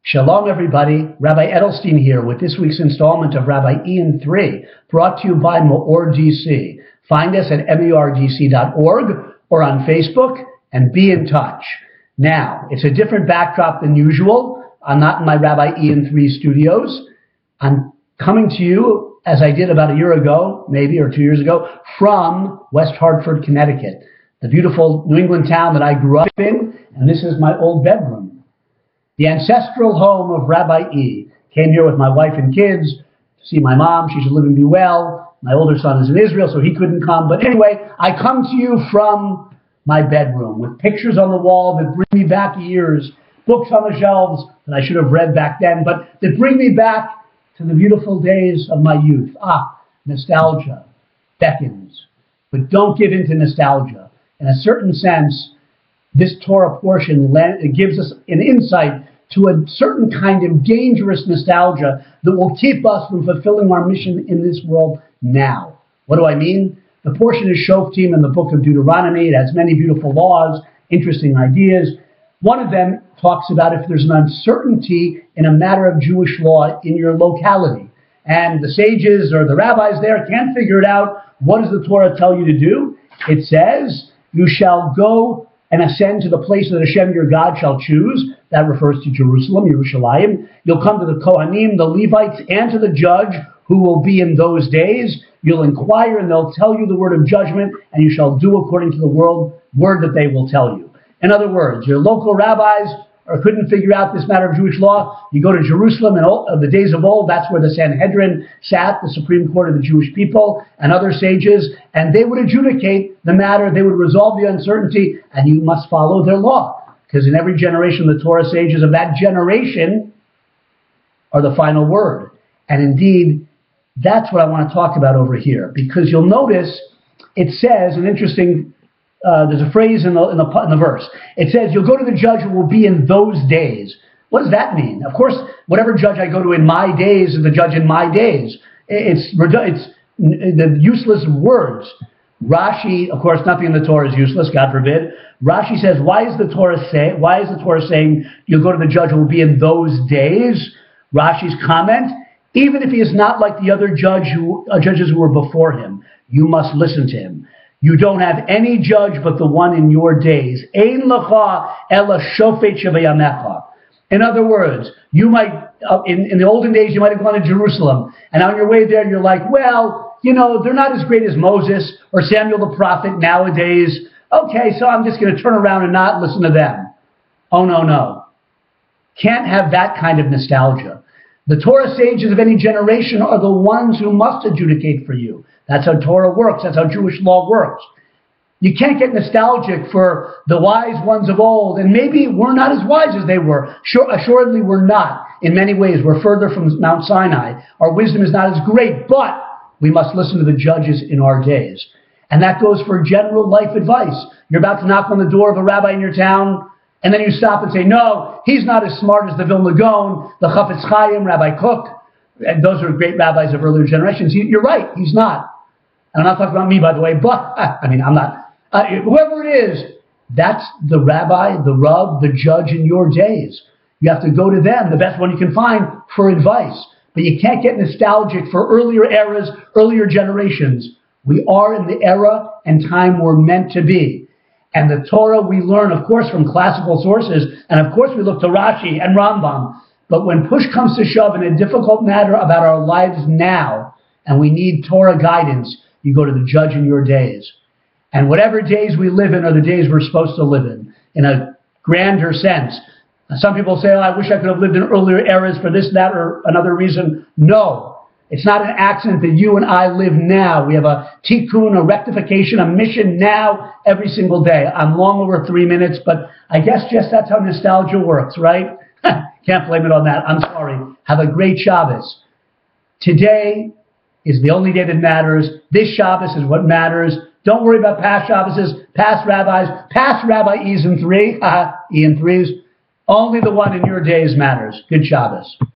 Shalom, everybody. Rabbi Edelstein here with this week's installment of Rabbi Ian 3, brought to you by MEOR DC. Find us at meordc.org or on Facebook and be in touch. Now, it's a different backdrop than usual. I'm not in my Rabbi Ian 3 studios. I'm coming to you, as I did about a year ago, maybe, or 2 years ago, from West Hartford, Connecticut, the beautiful New England town that I grew up in, and this is my old bedroom. The ancestral home of Rabbi E. Came here with my wife and kids to see my mom. She should live and be well. My older son is in Israel, so he couldn't come. But anyway, I come to you from my bedroom with pictures on the wall that bring me back years, books on the shelves that I should have read back then, but that bring me back to the beautiful days of my youth. Nostalgia beckons. But don't give in to nostalgia. In a certain sense, this Torah portion gives us an insight to a certain kind of dangerous nostalgia that will keep us from fulfilling our mission in this world now. What do I mean? The portion is Shoftim in the book of Deuteronomy. It has many beautiful laws, interesting ideas. One of them talks about if there's an uncertainty in a matter of Jewish law in your locality, and the sages or the rabbis there can't figure it out, what does the Torah tell you to do? It says, you shall go and ascend to the place that Hashem your God shall choose. That refers to Jerusalem, Yerushalayim. You'll come to the Kohanim, the Levites, and to the judge who will be in those days. You'll inquire and they'll tell you the word of judgment, and you shall do according to the word that they will tell you. In other words, your local rabbis couldn't figure out this matter of Jewish law. You go to Jerusalem in the days of old. That's where the Sanhedrin sat, the Supreme Court of the Jewish people, and other sages, and they would adjudicate the matter. They would resolve the uncertainty, and you must follow their law. Because in every generation, the Torah sages of that generation are the final word. And indeed, that's what I want to talk about over here. Because you'll notice it says an interesting there's a phrase in the verse. It says, you'll go to the judge who will be in those days. What does that mean? Of course, whatever judge I go to in my days is the judge in my days. It's the useless words. Rashi, of course, nothing in the Torah is useless, God forbid. Rashi says, why is the Torah saying you'll go to the judge who will be in those days? Rashi's comment, even if he is not like the other judges who were before him, you must listen to him. You don't have any judge but the one in your days. Ein lecha ela shofet shevayamecha. In other words, you might, in the olden days, you might have gone to Jerusalem, and on your way there, you're like, well, they're not as great as Moses or Samuel the prophet nowadays. Okay, so I'm just going to turn around and not listen to them. Oh, no. Can't have that kind of nostalgia. The Torah sages of any generation are the ones who must adjudicate for you. That's how Torah works. That's how Jewish law works. You can't get nostalgic for the wise ones of old, and maybe we're not as wise as they were. Assuredly, we're not. In many ways, we're further from Mount Sinai. Our wisdom is not as great, but we must listen to the judges in our days. And that goes for general life advice. You're about to knock on the door of a rabbi in your town, and then you stop and say, no, he's not as smart as the Vilna Gaon, the Chafetz Chaim, Rabbi Kook. And those are great rabbis of earlier generations. You're right, he's not. And I'm not talking about me, by the way, but, I'm not. Whoever it is, that's the rabbi, the rav, the judge in your days. You have to go to them, the best one you can find, for advice. But you can't get nostalgic for earlier eras, earlier generations. We are in the era and time we're meant to be. And the Torah we learn, of course, from classical sources, and of course we look to Rashi and Rambam. But when push comes to shove in a difficult matter about our lives now, and we need Torah guidance, you go to the judge in your days. And whatever days we live in are the days we're supposed to live in a grander sense. Some people say, I wish I could have lived in earlier eras for this, that, or another reason. No, it's not an accident that you and I live now. We have a tikkun, a rectification, a mission now every single day. I'm long over 3 minutes, but I guess just that's how nostalgia works, right? Can't blame it on that. I'm sorry. Have a great Shabbos. Today is the only day that matters. This Shabbos is what matters. Don't worry about past Shabbos, past rabbis, past Rabbi Ian 3. Ian 3s. Only the one in your days matters. Good Shabbos.